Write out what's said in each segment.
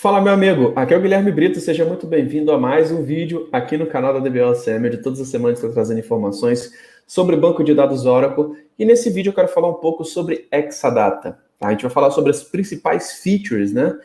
Fala, meu amigo, aqui é o Guilherme Brito, seja muito bem-vindo a mais um vídeo aqui no canal da DBOCM. De todas as semanas estou trazendo informações sobre o banco de dados Oracle, e nesse vídeo eu quero falar um pouco sobre Exadata. Tá? A gente vai falar sobre as principais features, né,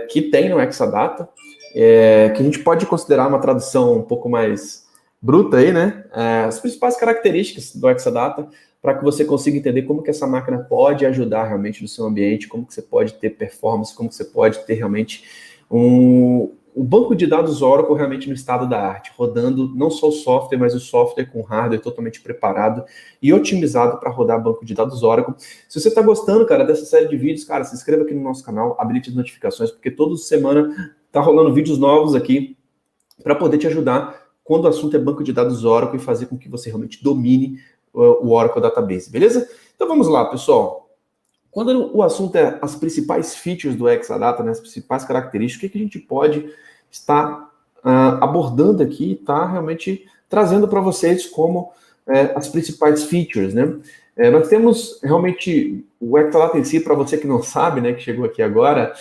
que tem no Exadata, que a gente pode considerar uma tradução um pouco mais bruta aí, né, as principais características do Exadata, para que você consiga entender como que essa máquina pode ajudar realmente no seu ambiente, como que você pode ter performance, como que você pode ter realmente um banco de dados Oracle realmente no estado da arte, rodando não só o software, mas o software com hardware totalmente preparado e otimizado para rodar banco de dados Oracle. Se você está gostando, cara, dessa série de vídeos, cara, se inscreva aqui no nosso canal, habilite as notificações, porque toda semana tá rolando vídeos novos aqui para poder te ajudar quando o assunto é banco de dados Oracle e fazer com que você realmente domine o Oracle Database, beleza? Então vamos lá, pessoal. Quando o assunto é as principais features do Exadata, né, as principais características, o que a gente pode estar abordando aqui, tá realmente trazendo para vocês como as principais features, né? Nós temos realmente o Exadata em si, para você que não sabe, né, que chegou aqui agora,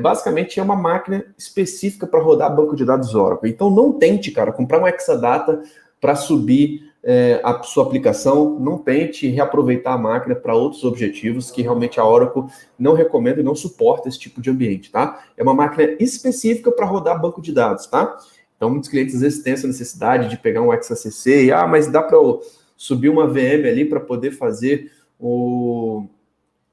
basicamente é uma máquina específica para rodar banco de dados Oracle. Então não tente, cara, comprar um Exadata para subir a sua aplicação, não tente reaproveitar a máquina para outros objetivos que realmente a Oracle não recomenda e não suporta esse tipo de ambiente, tá? É uma máquina específica para rodar banco de dados, tá? Então muitos clientes às vezes têm essa necessidade de pegar um XACC e, mas dá para subir uma VM ali para poder fazer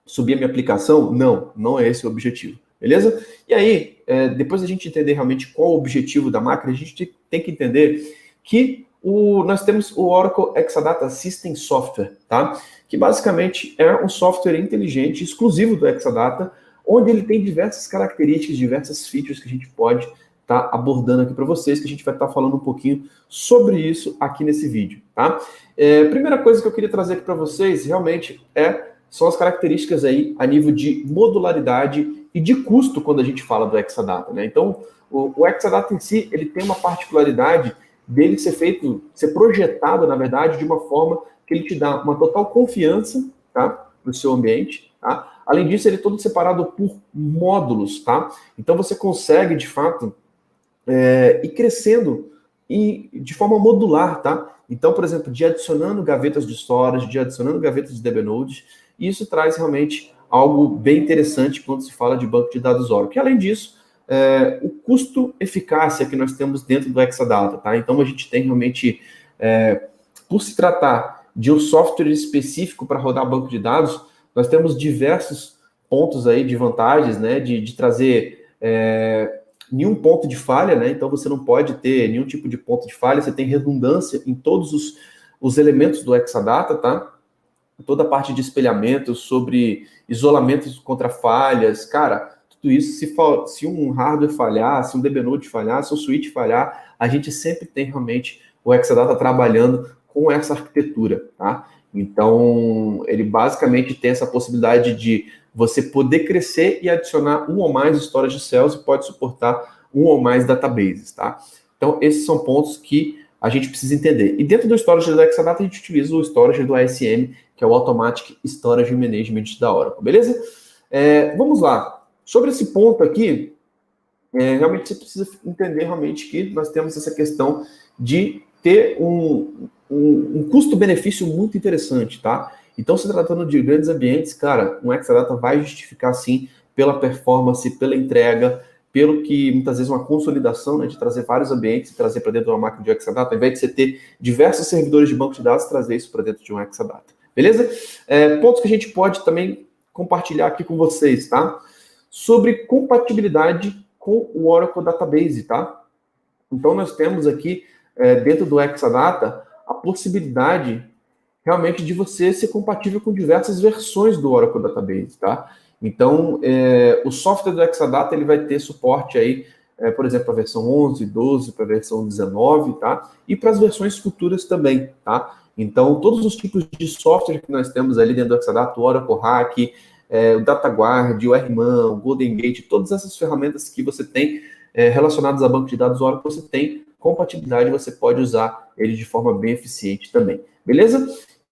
subir a minha aplicação? Não, não é esse o objetivo. Beleza? E aí, depois da gente entender realmente qual o objetivo da máquina, a gente tem que entender que nós temos o Oracle Exadata System Software, tá? Que basicamente é um software inteligente, exclusivo do Exadata, onde ele tem diversas características, diversas features que a gente pode estar abordando aqui para vocês, que a gente vai estar falando um pouquinho sobre isso aqui nesse vídeo, tá? Primeira coisa que eu queria trazer aqui para vocês, realmente, são as características aí a nível de modularidade e de custo quando a gente fala do Exadata, né? Então, o Exadata em si, ele tem uma particularidade dele ser projetado, na verdade, de uma forma que ele te dá uma total confiança, tá, no seu ambiente, tá? Além disso, ele é todo separado por módulos, tá? Então, você consegue, de fato, ir crescendo e de forma modular, tá? Então, por exemplo, de adicionando gavetas de storage, de adicionando gavetas de DBNode, e isso traz realmente algo bem interessante quando se fala de banco de dados Oracle. Que, além disso, o custo-eficácia que nós temos dentro do Exadata, tá? Então, a gente tem realmente, por se tratar de um software específico para rodar banco de dados, nós temos diversos pontos aí de vantagens, né? De trazer nenhum ponto de falha, né? Então, você não pode ter nenhum tipo de ponto de falha, você tem redundância em todos os elementos do Exadata, tá? Toda a parte de espelhamento, sobre isolamento contra falhas, cara, tudo isso, se um hardware falhar, se um DBNode falhar, se um switch falhar, a gente sempre tem realmente o Exadata trabalhando com essa arquitetura, tá? Então, ele basicamente tem essa possibilidade de você poder crescer e adicionar um ou mais storage cells e pode suportar um ou mais databases, tá? Então, esses são pontos que a gente precisa entender. E dentro do storage do Exadata, a gente utiliza o storage do ASM, que é o Automatic Storage Management da Oracle, beleza? Vamos lá. Sobre esse ponto aqui, realmente você precisa entender realmente que nós temos essa questão de ter um custo-benefício muito interessante, tá? Então, se tratando de grandes ambientes, cara, um Exadata vai justificar, sim, pela performance, pela entrega, pelo que muitas vezes uma consolidação, né, de trazer vários ambientes e trazer para dentro de uma máquina de Exadata, ao invés de você ter diversos servidores de banco de dados, trazer isso para dentro de um Exadata. Beleza? Pontos que a gente pode também compartilhar aqui com vocês, tá? Sobre compatibilidade com o Oracle Database, tá? Então, nós temos aqui, dentro do Exadata, a possibilidade realmente de você ser compatível com diversas versões do Oracle Database, tá? Então, o software do Exadata, ele vai ter suporte aí, por exemplo, para a versão 11, 12, para a versão 19, tá? E para as versões futuras também, tá? Então, todos os tipos de software que nós temos ali dentro do Exadata, o Oracle Hack, o DataGuard, o RMAN, o Golden Gate, todas essas ferramentas que você tem relacionadas a banco de dados Oracle, você tem compatibilidade, você pode usar ele de forma bem eficiente também, beleza?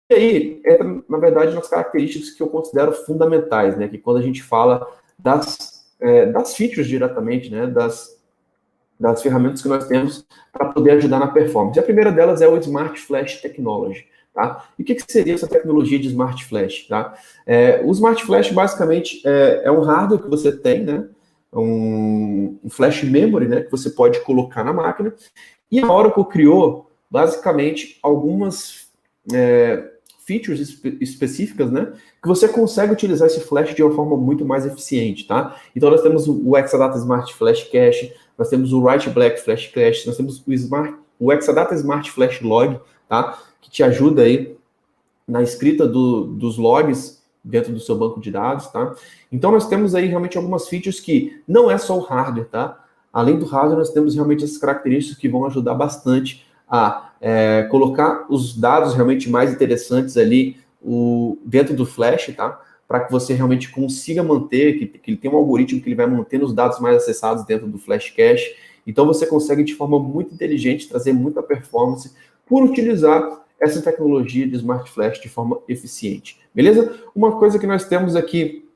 E aí, entra, na verdade, nas características que eu considero fundamentais, né? Que quando a gente fala das das features diretamente, né, das ferramentas que nós temos para poder ajudar na performance. A primeira delas é o Smart Flash Technology. Tá? E o que seria essa tecnologia de Smart Flash? Tá? O Smart Flash, basicamente, é um hardware que você tem, né? Um flash memory, né? Que você pode colocar na máquina. E a Oracle criou, basicamente, algumas features específicas, né? Que você consegue utilizar esse flash de uma forma muito mais eficiente, tá? Então, nós temos o Exadata Smart Flash Cache, nós temos o Write Black Flash Cache, nós temos o Exadata Smart Flash Log, tá? Que te ajuda aí na escrita dos logs dentro do seu banco de dados, tá? Então, nós temos aí realmente algumas features que não é só o hardware, tá? Além do hardware, nós temos realmente essas características que vão ajudar bastante a colocar os dados realmente mais interessantes ali dentro do Flash, tá? Para que você realmente consiga manter, que ele tem um algoritmo que ele vai mantendo os dados mais acessados dentro do Flash Cache. Então, você consegue, de forma muito inteligente, trazer muita performance por utilizar essa tecnologia de Smart Flash de forma eficiente. Beleza? Uma coisa que nós temos aqui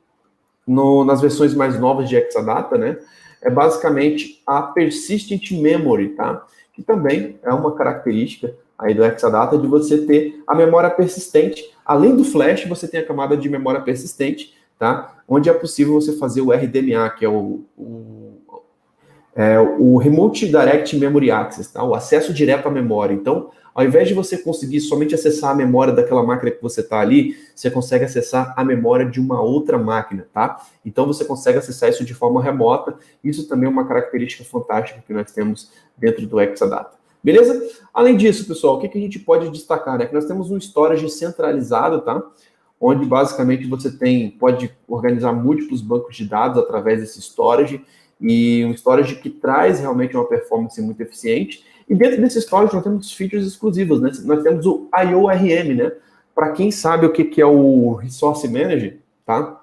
nas versões mais novas de Exadata, né? É basicamente a Persistent Memory, tá? Que também é uma característica aí do Exadata de você ter a memória persistente. Além do Flash, você tem a camada de memória persistente, tá? Onde é possível você fazer o RDMA, que é o Remote Direct Memory Access, tá? O acesso direto à memória. Então, ao invés de você conseguir somente acessar a memória daquela máquina que você está ali, você consegue acessar a memória de uma outra máquina, tá? Então, você consegue acessar isso de forma remota. Isso também é uma característica fantástica que nós temos dentro do Exadata. Beleza? Além disso, pessoal, o que a gente pode destacar, né? Que nós temos um storage centralizado, tá? Onde, basicamente, você pode organizar múltiplos bancos de dados através desse storage, e um storage que traz realmente uma performance muito eficiente. E dentro desse storage nós temos features exclusivas, né? Nós temos o IORM, né? Para quem sabe o que é o Resource Manager, tá?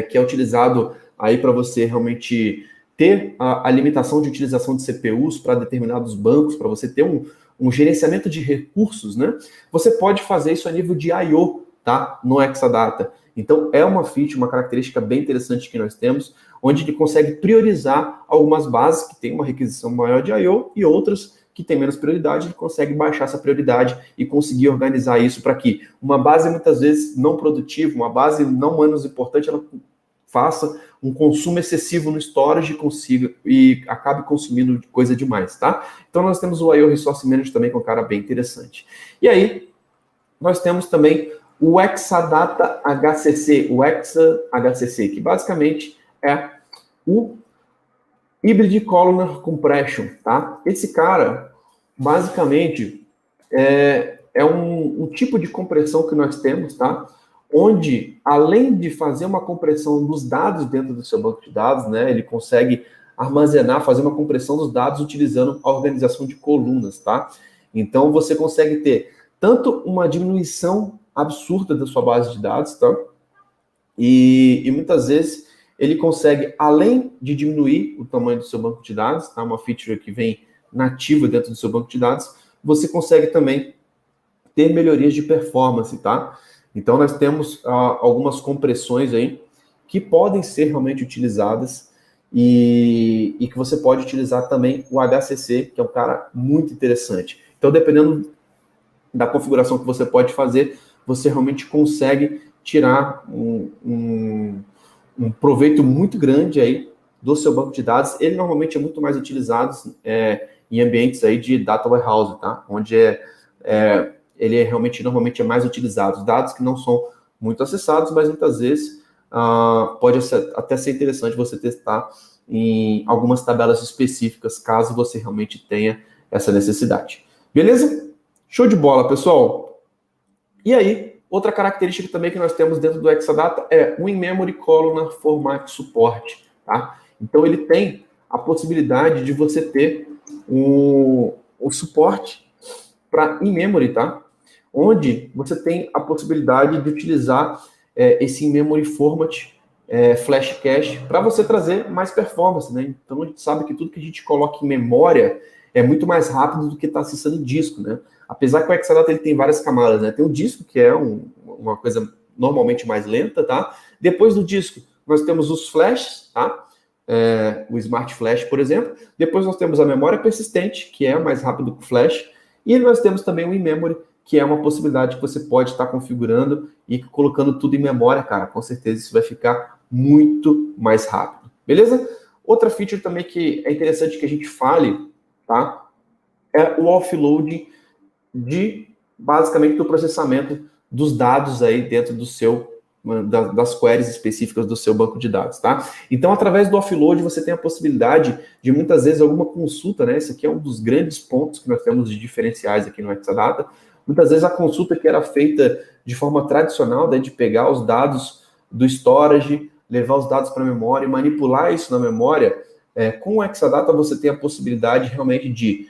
Que é utilizado aí para você realmente ter a limitação de utilização de CPUs para determinados bancos, para você ter um gerenciamento de recursos, né? Você pode fazer isso a nível de I/O, tá? No Exadata. Então, é uma feature, uma característica bem interessante que nós temos, onde ele consegue priorizar algumas bases que têm uma requisição maior de I/O e outras que têm menos prioridade, ele consegue baixar essa prioridade e conseguir organizar isso para que uma base, muitas vezes, não produtiva, uma base não menos importante, ela faça um consumo excessivo no storage e acabe consumindo coisa demais, tá? Então, nós temos o I/O Resource Manager também, que é um cara bem interessante. E aí, nós temos também o Exadata HCC, o Exa HCC, que basicamente é o Hybrid Columnar Compression, tá? Esse cara, basicamente, é um tipo de compressão que nós temos, tá? Onde, além de fazer uma compressão dos dados dentro do seu banco de dados, né, ele consegue armazenar, fazer uma compressão dos dados utilizando a organização de colunas, tá? Então, você consegue ter tanto uma diminuição absurda da sua base de dados, tá? E muitas vezes ele consegue, além de diminuir o tamanho do seu banco de dados, tá? Uma feature que vem nativa dentro do seu banco de dados, você consegue também ter melhorias de performance, tá? Então, nós temos algumas compressões aí que podem ser realmente utilizadas e que você pode utilizar também o HCC, que é um cara muito interessante. Então, dependendo da configuração que você pode fazer, você realmente consegue tirar um proveito muito grande aí do seu banco de dados. Ele normalmente é muito mais utilizado em ambientes aí de data warehouse, tá? Onde ele realmente normalmente é mais utilizado. Dados que não são muito acessados, mas muitas vezes pode até ser interessante você testar em algumas tabelas específicas, caso você realmente tenha essa necessidade. Beleza? Show de bola, pessoal! E aí, outra característica também que nós temos dentro do Exadata é o In-Memory Columnar Format Support, tá? Então, ele tem a possibilidade de você ter o suporte para in-memory, tá? Onde você tem a possibilidade de utilizar esse in-memory format flash cache para você trazer mais performance, né? Então, a gente sabe que tudo que a gente coloca em memória é muito mais rápido do que está acessando disco, né? Apesar que o Exadata ele tem várias camadas, né? Tem o disco, que é uma coisa normalmente mais lenta, tá? Depois do disco, nós temos os flashes, tá? O Smart Flash, por exemplo. Depois nós temos a memória persistente, que é mais rápido que o flash. E nós temos também o in-memory, que é uma possibilidade que você pode estar configurando e colocando tudo em memória, cara. Com certeza isso vai ficar muito mais rápido. Beleza? Outra feature também que é interessante que a gente fale, tá? É o offload basicamente do processamento dos dados aí dentro do seu, das queries específicas do seu banco de dados, tá? Então, através do offload, você tem a possibilidade de, muitas vezes, alguma consulta, né? Esse aqui é um dos grandes pontos que nós temos de diferenciais aqui no Exadata. Muitas vezes, a consulta que era feita de forma tradicional, né, de pegar os dados do storage, levar os dados para a memória e manipular isso na memória, com o Exadata você tem a possibilidade realmente de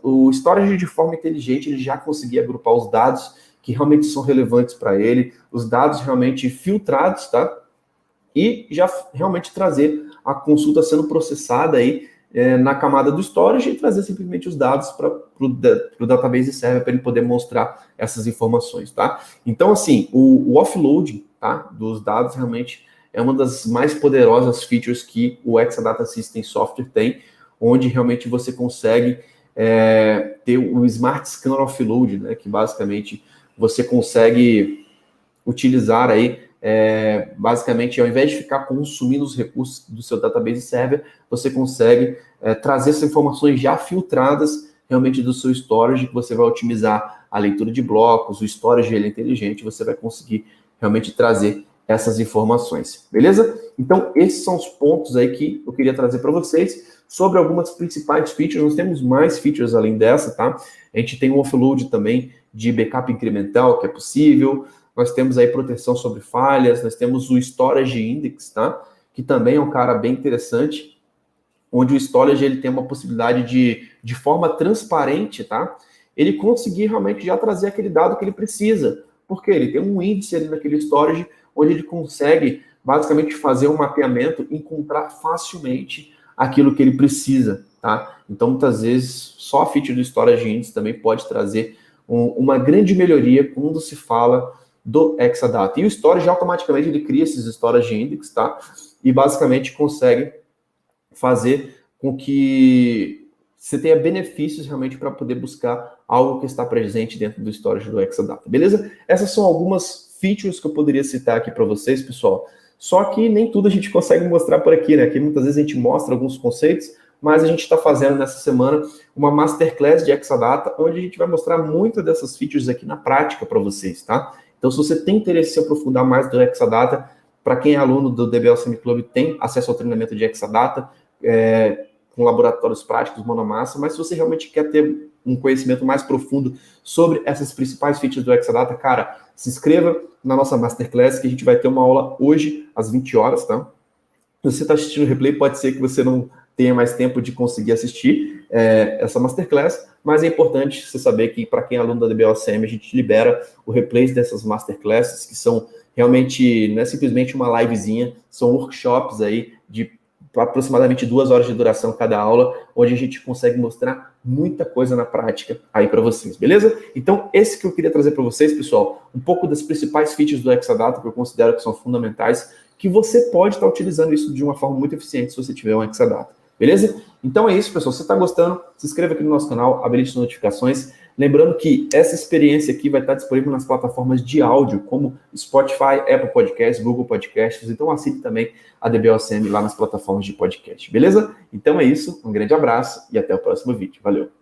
o storage de forma inteligente, ele já conseguia agrupar os dados que realmente são relevantes para ele, os dados realmente filtrados, tá? E já realmente trazer a consulta sendo processada aí na camada do storage e trazer simplesmente os dados para o database server para ele poder mostrar essas informações, tá? Então, assim, o offload, tá, dos dados realmente é uma das mais poderosas features que o Exadata System Software tem, onde realmente você consegue ter o Smart Scan Offload, né, que basicamente você consegue utilizar aí, basicamente, ao invés de ficar consumindo os recursos do seu database server, você consegue trazer essas informações já filtradas realmente do seu storage, que você vai otimizar a leitura de blocos, o storage ele é inteligente, você vai conseguir realmente trazer essas informações, beleza? Então, esses são os pontos aí que eu queria trazer para vocês. Sobre algumas principais features, nós temos mais features além dessa, tá? A gente tem um offload também de backup incremental, que é possível. Nós temos aí proteção sobre falhas, nós temos o Storage Index, tá? Que também é um cara bem interessante, onde o storage ele tem uma possibilidade de forma transparente, tá? Ele conseguir realmente já trazer aquele dado que ele precisa, porque ele tem um índice ali naquele storage, onde ele consegue basicamente fazer um mapeamento, encontrar facilmente aquilo que ele precisa, tá? Então, muitas vezes, só a feature do Storage Index também pode trazer uma grande melhoria quando se fala do Exadata. E o Storage, automaticamente, ele cria esses Storage Index, tá? E, basicamente, consegue fazer com que você tenha benefícios realmente para poder buscar algo que está presente dentro do Storage do Exadata, beleza? Essas são algumas features que eu poderia citar aqui para vocês, pessoal. Só que nem tudo a gente consegue mostrar por aqui, né? Aqui muitas vezes a gente mostra alguns conceitos, mas a gente está fazendo nessa semana uma masterclass de Exadata, onde a gente vai mostrar muitas dessas features aqui na prática para vocês, tá? Então, se você tem interesse em se aprofundar mais do Exadata, para quem é aluno do DBL Semi Club, tem acesso ao treinamento de Exadata, com laboratórios práticos, mão na massa, mas se você realmente quer ter um conhecimento mais profundo sobre essas principais features do Exadata, cara, se inscreva na nossa Masterclass, que a gente vai ter uma aula hoje, às 20 horas, tá? Se você está assistindo o replay, pode ser que você não tenha mais tempo de conseguir assistir essa Masterclass, mas é importante você saber que, para quem é aluno da DBOCM, a gente libera o replay dessas Masterclasses, que são realmente, não é simplesmente uma livezinha, são workshops aí de aproximadamente 2 horas de duração cada aula, onde a gente consegue mostrar muita coisa na prática aí para vocês, beleza? Então, esse que eu queria trazer para vocês, pessoal, um pouco das principais features do Exadata, que eu considero que são fundamentais, que você pode estar utilizando isso de uma forma muito eficiente se você tiver um Exadata, beleza? Então é isso, pessoal. Se você está gostando, se inscreva aqui no nosso canal, habilite as notificações. Lembrando que essa experiência aqui vai estar disponível nas plataformas de áudio, como Spotify, Apple Podcasts, Google Podcasts. Então assine também a DBOCM lá nas plataformas de podcast, beleza? Então é isso, um grande abraço e até o próximo vídeo. Valeu!